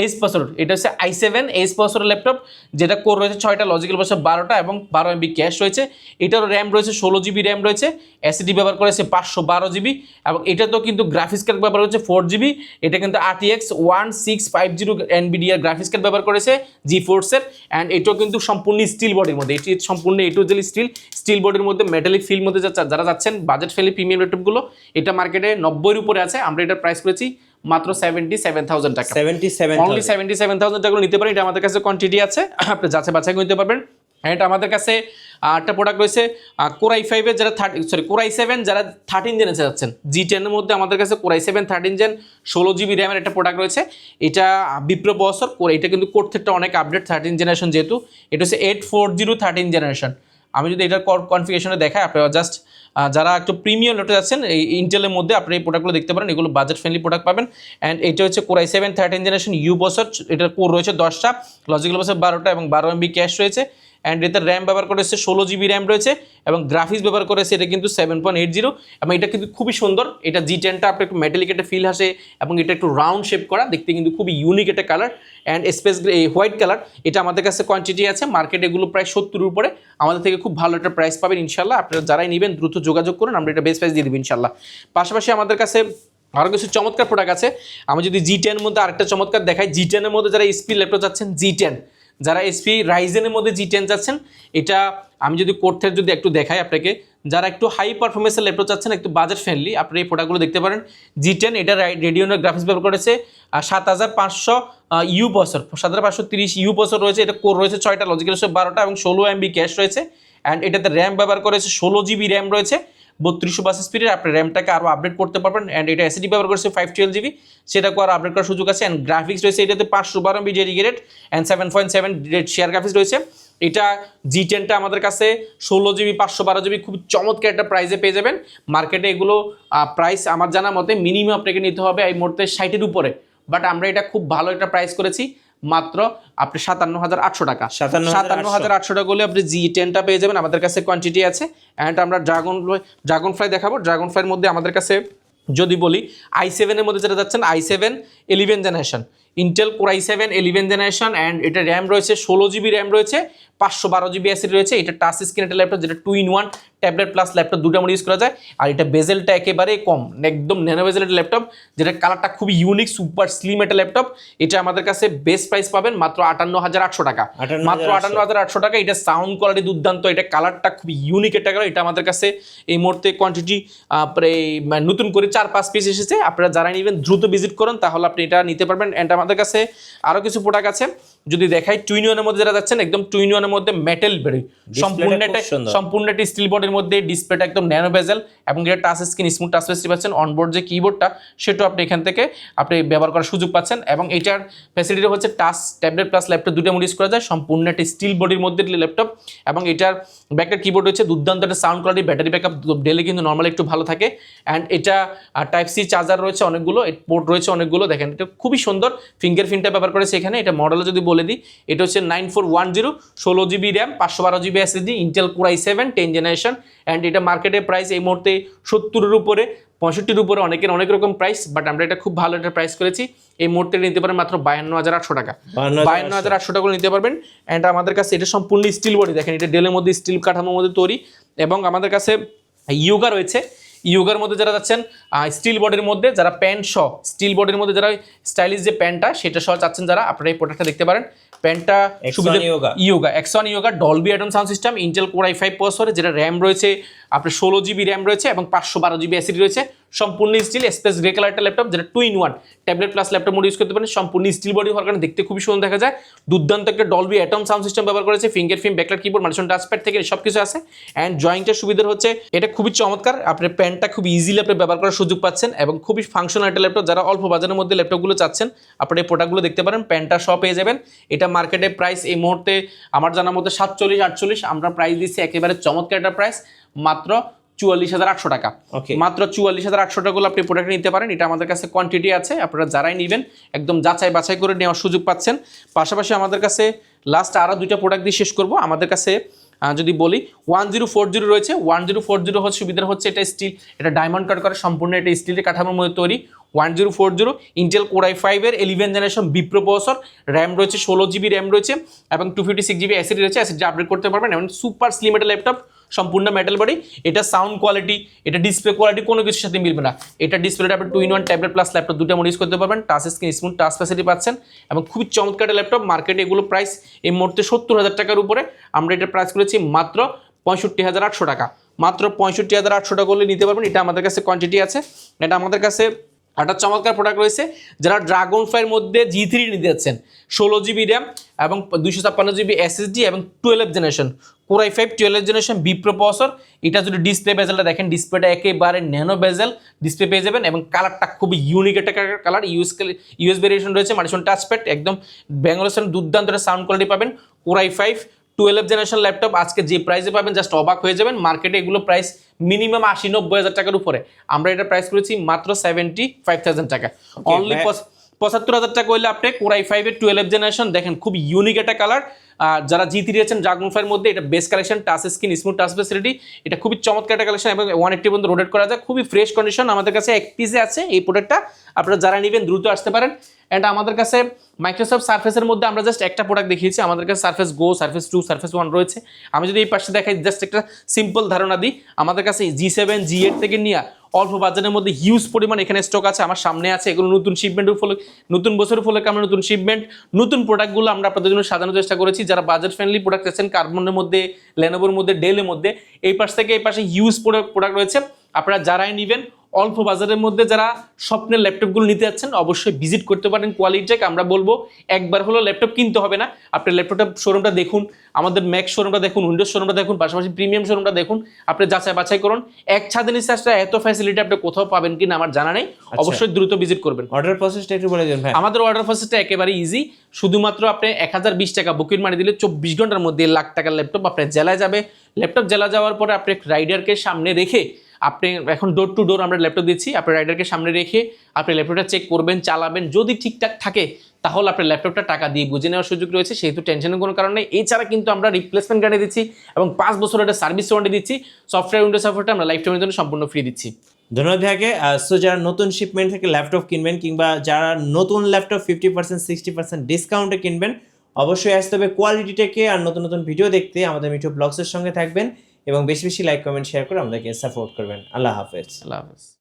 এইচ প্রসেসর, এটা হচ্ছে i7 এইচ প্রসেসর ল্যাপটপ, যেটা কোর রয়েছে 6টা, লজিক্যাল পাশে 12টা এবং 12 MB ক্যাশ রয়েছে। এটারও র্যাম রয়েছে 16 জিবি র্যাম রয়েছে, এসএসডি ব্যবহার করেছে 512 জিবি এবং এটা তো কিন্তু গ্রাফিক্স কার্ড ব্যবহার হচ্ছে 4 জিবি। এটা কিন্তু RTX 1650 NVIDIA গ্রাফিক্স কার্ড ব্যবহার করেছে GeForce-এর অ্যান্ড এটাও কিন্তু সম্পূর্ণ স্টিল বডির মধ্যে, এটি সম্পূর্ণ A2 জেল স্টিল বডির মধ্যে মেটালিক ফিল মধ্যে যারা যাচ্ছেন বাজেট ফ্রেন্ডলি প্রিমিয়াম ল্যাপটপগুলো, এটা মার্কেটে 90-এর উপরে আছে। আমরা এটার প্রাইস করেছি মাত্র 77,000 টাকা, অনলি 77,000 টাকা নিতে পারেন। এটা আমাদের কাছে কোয়ান্টিটি আছে, আপনি যাচাই বাছাই নিতে পারবেন। এটা আমাদের কাছে একটা প্রোডাক্ট রয়েছে কোর i5 এর যারা কোর i7 যারা 13 জেনে যাচ্ছেন, G10 এর মধ্যে আমাদের কাছে কোর i7 13 জেন 16 জিবি র্যামের একটা প্রোডাক্ট রয়েছে। এটা বিপ্রো প্রসেসর কোর, এটা কিন্তু কোর থেকে অনেক আপডেট 13 জেনারেশন, যেহেতু এটা হচ্ছে 840 13 জেনারেশন। আমি যদি এটার কনফিগারেশনে দেখাই, আপনারা জাস্ট যারা একটু প্রিমিয়াম ল্যাপটপ যাচ্ছেন এই ইন্টেলের মধ্যে আপনি এই প্রোডাক্টগুলো দেখতে পারেন, এগুলো বাজেট ফ্রেন্ডলি প্রোডাক্ট পাবেন অ্যান্ড এটা হচ্ছে core i7 13 generation you processor, এটার কোর রয়েছে 10টা, লজিক্যাল পাশে 12টা এবং 12 MB ক্যাশ রয়েছে অ্যান্ড এতে র্যাম ব্যবহার করেছে 16 GB র্যাম রয়েছে এবং গ্রাফিক্স ব্যবহার করেছে এটা কিন্তু 7.80 এবং এটা কিন্তু খুবই সুন্দর। এটা G10টা আপনার একটু মেটালিক একটা ফিল আসে এবং এটা একটু রাউন্ড শেপ করা, দেখতে কিন্তু খুবই ইউনিক একটা colour and space white colour. এটা আমাদের কাছে কোয়ান্টিটি আছে, মার্কেটে এগুলো প্রায় 70 উপরে, আমাদের থেকে খুব ভালো একটা প্রাইস পাবেন ইনশাল্লাহ। আপনারা যারাই নেবেন দ্রুত যোগাযোগ করুন, আমরা এটা বেস্ট প্রাইস দিয়ে দেবো ইনশাল্লাহ। পাশাপাশি আমাদের কাছে আরও কিছু চমৎকার প্রোডাক্ট আছে। আমি যদি G10 এর মধ্যে আরেকটা চমৎকার দেখাই, G10 এর মধ্যে যারা এসপি ল্যাপটপ চাচ্ছেন G10, যারা এসপি রাইজেনের মধ্যে G10 চাচ্ছেন, এটা আমি যদি কোর্থের যদি একটু দেখাই আপনাকে, যারা একটু হাই পারফরমেন্সের ল্যাপটপ চাচ্ছেন একটু বাজেট ফ্রেন্ডলি, আপনি এই প্রোডাক্টগুলো দেখতে পারেন। G10 এটা রেডিওনের গ্রাফিক্স ব্যবহার করেছে 7500 ইউ প্রসেসর, 7530 ইউ প্রসেসর রয়েছে। এটা কোর রয়েছে 6টা, লজিক্যাল রয়েছে 12টা এবং 16 MB ক্যাশ রয়েছে অ্যান্ড এটাতে র্যাম ব্যবহার করেছে 16 GB র্যাম রয়েছে 3200 স্পিডের। আপনি র্যামটাকে আরও আপডেট করতে পারবেন অ্যান্ড এটা এসএসডি ব্যবহার করেছে 512 GB, সেটাকে আরও আপডেট করার সুযোগ আছে অ্যান্ড গ্রাফিক্স রয়েছে এটাতে 512 MB dedicated and 7.7 share graphics রয়েছে। এটা G10টা আমাদের কাছে 16 GB 512 GB খুব চমৎকার একটা প্রাইসে পেয়ে যাবেন। মার্কেটে এগুলো প্রাইস আমার জানা মতে মিনিমাম আপনাকে নিতে হবে এই মুহূর্তে 60-এর উপরে, বাট আমরা এটা খুব ভালো একটা প্রাইস করেছি মাত্র আপনি 57,800 টাকা। 57,800 টাকা হলে আপনি G10টা পেয়ে যাবেন। আমাদের কাছে কোয়ান্টিটি আছে অ্যান্ড আমরা ড্রাগন ফ্লাই দেখাবো। ড্রাগন ফ্লাইয়ের মধ্যে আমাদের কাছে যদি বলি i7 এর মধ্যে যেটা যাচ্ছেন i7 11 generation, Intel core i7 11 generation and এটা র্যাম রয়েছে 16 GB র্যাম রয়েছে, 512 GB এসএসডি রয়েছে। এটা টাচ স্ক্রিন একটা ল্যাপটপ, যেটা 2-in-1 ট্যাবলেট প্লাস ল্যাপটপ দুটো মোড ইউজ করা যায়। আর এটা বেজেলটা একেবারে কম, একদম ন্যানো বেজেল একটা ল্যাপটপ, যেটা কালারটা খুবই ইউনিক সুপার স্লিম একটা ল্যাপটপ। এটা আমাদের কাছে বেস্ট প্রাইস পাবেন মাত্র 58,800 টাকা, মাত্র 58,800 টাকা। এটা সাউন্ড কোয়ালিটি দুর্দান্ত, এটা কালারটা খুবই ইউনিক একটা কালার। এটা আমাদের কাছে এই মুহূর্তে কোয়ান্টিটি নতুন করে 4-5 পিস এসেছে। আপনারা যারা নেবেন দ্রুত ভিজিট করুন, তাহলে আপনি এটা নিতে পারবেন। অ্যান্ড আমাদের কাছে আরও কিছু প্রোডাক্ট আছে যদি দেখাই। টুইন-ওয়ানের মধ্যে যারা যাচ্ছেন একদম টুইন-ওয়ানের মধ্যে মেটাল বডি, সম্পূর্ণ একটা স্টিল বডির মধ্যে, ডিসপ্লেটা একদম ন্যানো বেজেল এবং এটা touch screen smooth touch facility পাচ্ছেন। অনবোর্ড যে কিবোর্ডটা সেটাও আপনি এখান থেকে আপনি ব্যবহার করার সুযোগ পাচ্ছেন এবং এটার ফ্যাসিলিটি হচ্ছে টাচ ট্যাবলেট প্লাস ল্যাপটপ দুটো মোড ইউজ করা যায়। সম্পূর্ণ একটা স্টিল বডির মধ্যে ল্যাপটপ এবং এটার ব্যাকটার কিবোর্ড হচ্ছে দুর্দান্ত একটা সাউন্ড কোয়ালিটি, ব্যাটারি ব্যাকআপ ডেলে কিন্তু নর্মালি একটু ভালো থাকে অ্যান্ড এটা টাইপ সি চার্জার রয়েছে অনেকগুলো, পোর্ট রয়েছে অনেকগুলো। দেখেন এটা খুবই সুন্দর, ফিঙ্গারপ্রিন্টটা ব্যবহার করেছে এখানে। এটা মডেল যদি বলে দিই, এটা হচ্ছে 9410, 16 GB RAM, 512 GB SSD, Intel core i7 10 generation and এটা মার্কেটের প্রাইস এই মুহূর্তে 70-এর উপরে, 65-এর উপরে, অনেকের অনেক রকম প্রাইস, বাট আমরা এটা খুব ভালো একটা প্রাইস করেছি। এই মুহূর্তে নিতে পারেন মাত্র 52,800 টাকা, 52,800 টাকা নিতে পারবেন। অ্যান্ড আমাদের কাছে এটা সম্পূর্ণ স্টিল বডি, দেখেন এটা ডেলের মধ্যে স্টিল কাঠামোর মধ্যে তৈরি এবং আমাদের কাছে ইয়োগা রয়েছে। ইয়োগার মধ্যে যারা যাচ্ছেন স্টিল বডির মধ্যে, যারা প্যান্ট সহ স্টিল বডির মধ্যে যারা স্টাইলিশ যে প্যান্টটা সেটা সহ চাচ্ছেন যারা, আপনারা এই প্রোডাক্টটা দেখতে পারেন। প্যান্টটা সুবিধা yoga X1 yoga Dolby atom sound system, Intel core i5 প্রসেসরে, যেটা র্যাম রয়েছে আপনার 16 GB র্যাম রয়েছে এবং 512 GB এসএসডি রয়েছে। সম্পূর্ণ স্টিল স্পেস গ্রে কালার একটা ল্যাপটপ, যেটা 2-in-1 tablet plus laptop mode use করতে পারেন। সম্পূর্ণ স্টিল বডি হওয়ার কারণে দেখতে খুবই সুন্দর দেখা যায়। দুর্দান্ত একটা ডলবি অ্যাটম সাউন্ড সিস্টেম ব্যবহার করেছে, fingerprint, backlight keyboard, multifunction touchpad থেকে সব কিছু আছে অ্যান্ড জয়েন্টের সুবিধা হচ্ছে এটা খুবই চমৎকার। আপনার প্যান্টটা খুব ইজিলি আপনি ব্যবহার করার সুযোগ পাচ্ছেন এবং খুবই ফাংশনাল একটা ল্যাপটপ। যারা অল্প বাজারের মধ্যে ল্যাপটপগুলো চাচ্ছেন আপনি এই প্রোডাক্টগুলো দেখতে পারেন, প্যান্টটা সহ পেয়ে যাবেন। এটা মার্কেটে প্রাইস এই মুহূর্তে আমার জানার মধ্যে 47-48, আমরা প্রাইস দিচ্ছি একেবারে চমৎকার একটা প্রাইস মাত্র 44,800 টাকা, মাত্র 44,800 টাকা আপনি প্রোডাক্ট নিতে পারেন। এটা আমাদের কাছে কোয়ান্টিটি আছে, আপনারা যারাই নেবেন একদম যাচাই বাছাই করে নেওয়ার সুযোগ পাচ্ছেন। পাশাপাশি আমাদের কাছে লাস্ট আরও 2টা প্রোডাক্ট দিয়ে শেষ করব। আমাদের কাছে যদি বলি 1040 রয়েছে। 1040 হচ্ছে সুবিধা হচ্ছে এটা স্টিল, এটা ডায়মন্ড কাট করে, সম্পূর্ণ এটা স্টিলের কাঠামোর মধ্যে তৈরি। 1040 ইন্টেল কোর i5 এর 11 জেনারেশন বিপ্রো প্রসেসর, র্যাম রয়েছে 16 GB র্যাম রয়েছে এবং 256 GB এসএসডি রয়েছে। এসএসডি আপডেট করতে পারবেন এবং সুপার স্লিম একটা ল্যাপটপ, সম্পূর্ণ মেটাল বডি। এটা সাউন্ড কোয়ালিটি, এটা ডিসপ্লে কোয়ালিটি কোনো কিছুর সাথে মিলবে না। এটা ডিসপ্লেটা আপনি 2-in-1 ট্যাবলেট প্লাস ল্যাপটপ দুটো মোড ইউজ করতে পারবেন। Touch screen smooth touch facility পাচ্ছেন এবং খুবই চমৎকার একটা ল্যাপটপ। মার্কেটে এগুলো প্রাইস এই মুহূর্তে 70,000 টাকার উপরে, আমরা এটা প্রাইস করেছি মাত্র 65,800 টাকা, মাত্র 65,800 টাকা করলে নিতে পারবেন। এটা আমাদের কাছে কোয়ান্টিটি আছে। এটা আমাদের কাছে একটা চমৎকার প্রোডাক্ট রয়েছে। যারা ড্রাগন ফ্লাইয়ের মধ্যে G3 নিতে যাচ্ছেন, 16 GB র্যাম এবং 256 GB এসএসডি এবং 12 generation core i5 12 generation Bipro processor. এটা যদি ডিসপ্লে বেজেলটা দেখেন, ডিসপ্লেটা একেবারে ন্যানো বেজেল ডিসপ্লে পেয়ে যাবেন এবং কালারটা খুবই ইউনিক একটা কালার। ইউএস ভেরিয়েশন রয়েছে, মাল্টিফাংশন টাচপ্যাড, একদম ব্যাঙ্গালোর দুর্দান্ত একটা সাউন্ড কোয়ালিটি পাবেন। কোর i5 12 জেনারেশন ল্যাপটপ আজকে যে প্রাইসে পাবেন জাস্ট অবাক হয়ে যাবেন। মার্কেটে এগুলো প্রাইস মিনিমাম 80-90 হাজার টাকার উপরে, আমরা এটা প্রাইস করেছি মাত্র 75,000 টাকা। অনলি 75,000 টাকা হইলে আপনি কোরাই 5 এর 12 জেনারেশন দেখেন খুব ইউনিক একটা কালার। যারা জি3 আছেন ড্রাগনফ্লাইয়ের মধ্যে এটা best collection, touch screen, smooth touch facility, এটা খুবই চমৎকার একটা কালেকশন এবং 180 পর্যন্ত রোটেট করা যায়, খুবই ফ্রেশ কন্ডিশন। আমাদের কাছে এক পিসে আছে এই প্রোডাক্টটা, আপনারা যারা নেবেন দ্রুত আসতে পারেন। অ্যান্ড আমাদের কাছে মাইক্রোসফট সার্ফেসের মধ্যে আমরা জাস্ট একটা প্রোডাক্ট দেখিয়েছি, আমাদের কাছে সার্ফেস গো, সার্ফেস 2, সার্ফেস 1 রয়েছে। আমি যদি এই পাশে দেখাই জাস্ট একটা সিম্পল ধারণা দিই, আমাদের কাছে G7 G8 থেকে নিয়ে অল্প বাজারের মধ্যে হিউজ পরিমাণ এখানে স্টক আছে, আমার সামনে আছে। এগুলো নতুন শিপমেন্টের ফলে, নতুন বছরের ফলে আমরা নতুন শিপমেন্ট, নতুন প্রোডাক্টগুলো আমরা আপনাদের জন্য সাজানোর চেষ্টা করেছি। যারা বাজেট ফ্রেন্ডলি প্রোডাক্ট আছেন কার্বনের মধ্যে, লেনোভোর মধ্যে, ডেলের মধ্যে, এই পাশ থেকে এই পাশে হিউজ প্রোডাক্ট রয়েছে। আপনারা যারাই নেবেন অল্প বাজারের মধ্যে যারা স্বপ্নের ল্যাপটপগুলো নিতে যাচ্ছেন অবশ্যই ভিজিট করতে পারেন কোয়ালিটেক। আমরা বলবো একবার হলো ল্যাপটপ কিনতে হবে না, আপনি ল্যাপটপটা শোরুমটা দেখুন, আমাদের ম্যাক শোরুমটা দেখুন, উইন্ডোজ শোরুমটা দেখুন, পাশাপাশি প্রিমিয়াম শোরুমটা দেখুন, আপনি যাচাই বাছাই করুন। এক ছাদের নিচে আসলে এত ফ্যাসিলিটি আপনি কোথাও পাবেন কিনা আমার জানা নেই, অবশ্যই দ্রুত ভিজিট করবেন। অর্ডার প্রসেসটা একটু বলে দিন ভাই। আমাদের অর্ডার প্রসেসটা একেবারে ইজি, শুধুমাত্র আপনি 1020 টাকা বুকিং মানি দিলে 24 ঘন্টার মধ্যে 1 লাখ টাকার ল্যাপটপ আপনার জেলায় যাবে। ল্যাপটপ জেলা যাওয়ার পরে আপনি রাইডারকে সামনে রেখে, আপনি এখন ডোর টু ডোর আমরা ল্যাপটপ দিচ্ছি, আপনি রাইডারকে সামনে রেখে আপনি ল্যাপটপটা চেক করবেন, চালাবেন, যদি ঠিকঠাক থাকে তাহলে আপনার ল্যাপটপটা টাকা দিয়ে বুঝে নেওয়ার সুযোগ রয়েছে, সেহেতু টেনশনের কোনো কারণ নেই। এছাড়া কিন্তু আমরা রিপ্লেসমেন্ট গ্যারান্টি দিচ্ছি এবং 5 বছরের একটা সার্ভিস ওয়ারেন্টি দিচ্ছি। সফটওয়্যার উইন্ডোজ সফটওয়্যারটা আমরা লাইফ টাইমের জন্য সম্পূর্ণ ফ্রি দিচ্ছি। ধন্যবাদ ভাইকে। সো যারা নতুন শিপমেন্ট থেকে ল্যাপটপ কিনবেন কিংবা যারা নতুন ল্যাপটপ 50% 60% ডিসকাউন্টে কিনবেন অবশ্যই আসতে হবে কোয়ালিটি টেকে। আর নতুন নতুন ভিডিও দেখতে আমাদের মিঠু ব্লগসের সঙ্গে থাকবেন এবং বেশি বেশি লাইক কমেন্ট শেয়ার করে আমাদেরকে সাপোর্ট করবেন। আল্লাহ হাফেজ। আল্লাহ হাফেজ।